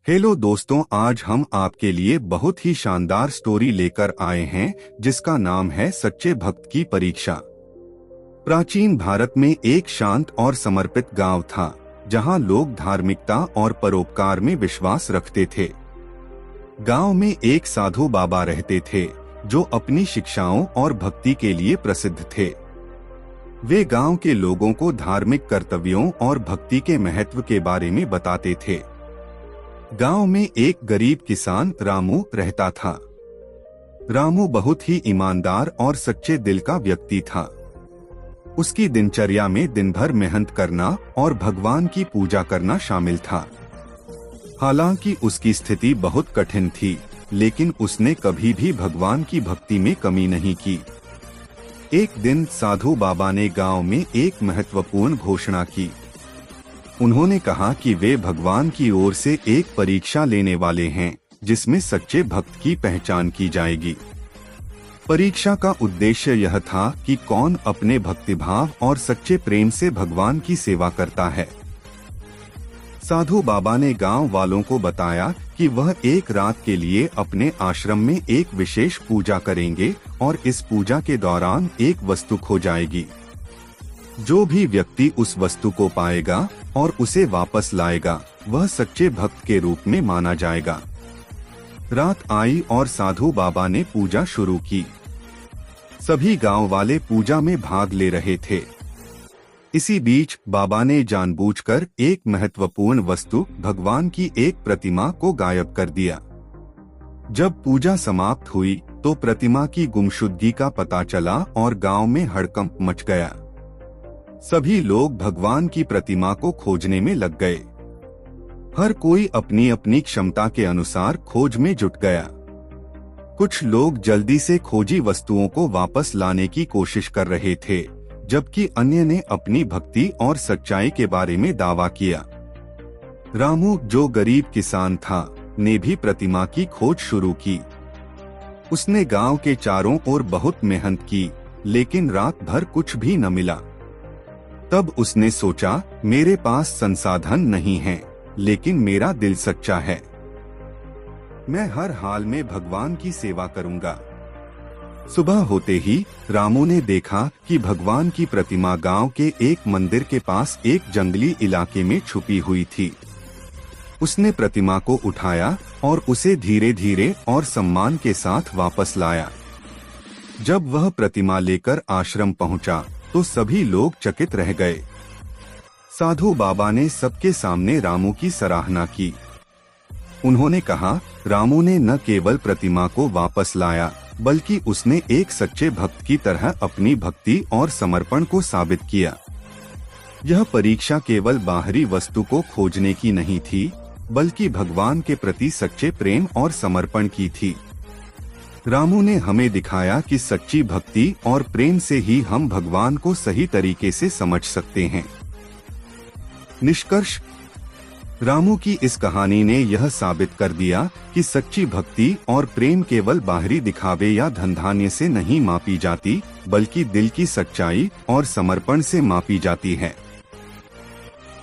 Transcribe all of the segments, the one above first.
Hello दोस्तों, आज हम आपके लिए बहुत ही शानदार स्टोरी लेकर आए हैं जिसका नाम है सच्चे भक्त की परीक्षा। प्राचीन भारत में एक शांत और समर्पित गांव था जहां लोग धार्मिकता और परोपकार में विश्वास रखते थे। गांव में एक साधु बाबा रहते थे जो अपनी शिक्षाओं और भक्ति के लिए प्रसिद्ध थे। वे गांव के लोगों को धार्मिक कर्तव्यों और भक्ति के महत्व के बारे में बताते थे। गांव में एक गरीब किसान रामू रहता था। रामू बहुत ही ईमानदार और सच्चे दिल का व्यक्ति था। उसकी दिनचर्या में दिन भर मेहनत करना और भगवान की पूजा करना शामिल था। हालांकि उसकी स्थिति बहुत कठिन थी, लेकिन उसने कभी भी भगवान की भक्ति में कमी नहीं की। एक दिन साधु बाबा ने गांव में एक महत्वपूर्ण घोषणा की। उन्होंने कहा कि वे भगवान की ओर से एक परीक्षा लेने वाले हैं जिसमें सच्चे भक्त की पहचान की जाएगी। परीक्षा का उद्देश्य यह था कि कौन अपने भक्तिभाव और सच्चे प्रेम से भगवान की सेवा करता है। साधु बाबा ने गांव वालों को बताया कि वह एक रात के लिए अपने आश्रम में एक विशेष पूजा करेंगे और इस पूजा के दौरान एक वस्तु खो जाएगी। जो भी व्यक्ति उस वस्तु को पाएगा और उसे वापस लाएगा वह सच्चे भक्त के रूप में माना जाएगा। रात आई और साधु बाबा ने पूजा शुरू की। सभी गांव वाले पूजा में भाग ले रहे थे। इसी बीच बाबा ने जानबूझकर एक महत्वपूर्ण वस्तु भगवान की एक प्रतिमा को गायब कर दिया। जब पूजा समाप्त हुई तो प्रतिमा की गुमशुदगी का पता चला और गांव में हड़कंप मच गया। सभी लोग भगवान की प्रतिमा को खोजने में लग गए। हर कोई अपनी अपनी क्षमता के अनुसार खोज में जुट गया। कुछ लोग जल्दी से खोजी वस्तुओं को वापस लाने की कोशिश कर रहे थे, जबकि अन्य ने अपनी भक्ति और सच्चाई के बारे में दावा किया। रामू, जो गरीब किसान था, ने भी प्रतिमा की खोज शुरू की। उसने गांव के चारों ओर बहुत मेहनत की, लेकिन रात भर कुछ भी न मिला। तब उसने सोचा, मेरे पास संसाधन नहीं है, लेकिन मेरा दिल सच्चा है। मैं हर हाल में भगवान की सेवा करूंगा। सुबह होते ही रामू ने देखा कि भगवान की प्रतिमा गांव के एक मंदिर के पास एक जंगली इलाके में छुपी हुई थी। उसने प्रतिमा को उठाया और उसे धीरे धीरे और सम्मान के साथ वापस लाया। जब वह प्रतिमा लेकर आश्रम पहुंचा तो सभी लोग चकित रह गए। साधु बाबा ने सबके सामने रामू की सराहना की। उन्होंने कहा, रामू ने न केवल प्रतिमा को वापस लाया, बल्कि उसने एक सच्चे भक्त की तरह अपनी भक्ति और समर्पण को साबित किया। यह परीक्षा केवल बाहरी वस्तु को खोजने की नहीं थी, बल्कि भगवान के प्रति सच्चे प्रेम और समर्पण की थी। रामू ने हमें दिखाया कि सच्ची भक्ति और प्रेम से ही हम भगवान को सही तरीके से समझ सकते हैं। निष्कर्ष, रामू की इस कहानी ने यह साबित कर दिया कि सच्ची भक्ति और प्रेम केवल बाहरी दिखावे या धन-धान्य से नहीं मापी जाती, बल्कि दिल की सच्चाई और समर्पण से मापी जाती है।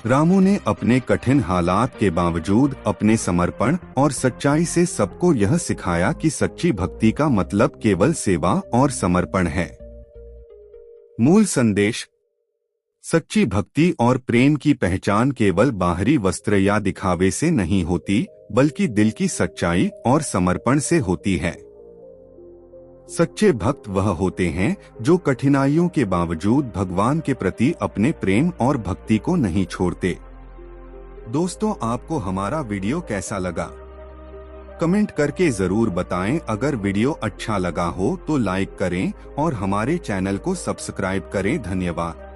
रामू ने अपने कठिन हालात के बावजूद अपने समर्पण और सच्चाई से सबको यह सिखाया कि सच्ची भक्ति का मतलब केवल सेवा और समर्पण है। मूल संदेश: सच्ची भक्ति और प्रेम की पहचान केवल बाहरी वस्त्र या दिखावे से नहीं होती, बल्कि दिल की सच्चाई और समर्पण से होती है। सच्चे भक्त वह होते हैं जो कठिनाइयों के बावजूद भगवान के प्रति अपने प्रेम और भक्ति को नहीं छोड़ते। दोस्तों, आपको हमारा वीडियो कैसा लगा? कमेंट करके जरूर बताएं। अगर वीडियो अच्छा लगा हो तो लाइक करें और हमारे चैनल को सब्सक्राइब करें। धन्यवाद।